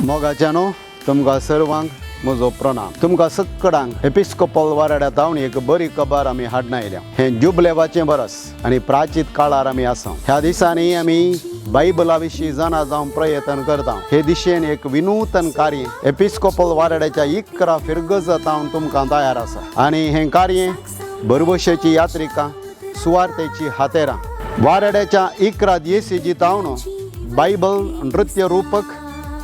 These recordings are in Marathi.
मोगाच्यानो तुमकां सर्वांक म्हजो प्रणाम। तुमकां सक्कडांक एपिस्कोपल वाराड्यांत हांव एक बरी खबर आमी हाडून आयल्या। हें जुबलेवाचें बरस आनी प्राचीत काळार आमी आसा। ह्या दिसांनी आमी बायबला विशीं जाणा जावंक प्रयत्न करता। हे दिशेन एक विनूतन कार्य एपिस्कोपल वाराड्याच्या 11 फिरगजात हांव तुमकां तयार आसा आनी हें कार्य बरवशेची यात्रिकां सुवार्थेची हातेरां वाराड्याच्या 11 दिवसीची तावणो बायबल नृत्य रूपक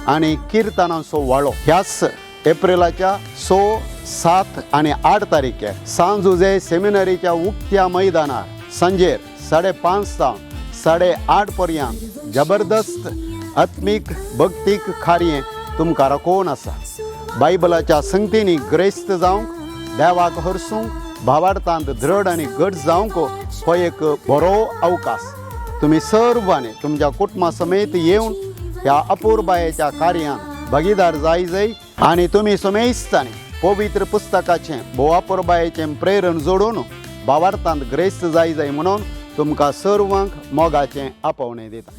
आनी कीर्तनांचो वाळो ह्याच एप्रिलाच्या 6, 7 आनी 8 तारीखेर सांजुजे सेमिनरीच्या उक्त्या मैदानार सांजेर 5:30 सावन 8:30 पर्यंत जबरदस्त आत्मीक भक्तीक कार्य तुमकां राखोवन आसा। बायबलाच्या संगतींनी ग्रेस्त जावंक देवाक हरसूंक भावार्थांत दृढ आनी घट जावंक हो एक बरो अवकाश। तुम्ही सर्वांनी तुमच्या कुटुंबा समेत येवन ह्या अपूर्बायेच्या कार्यान भागीदार जाय आनी तुमी समेस्तांनी पवित्र पुस्तकाचें बोवापुरबायेचें प्रेरण जोडून भावार्थांत ग्रेस्त जाय म्हणून तुमकां सर्वांक मोगाचें आपोवणें दिता।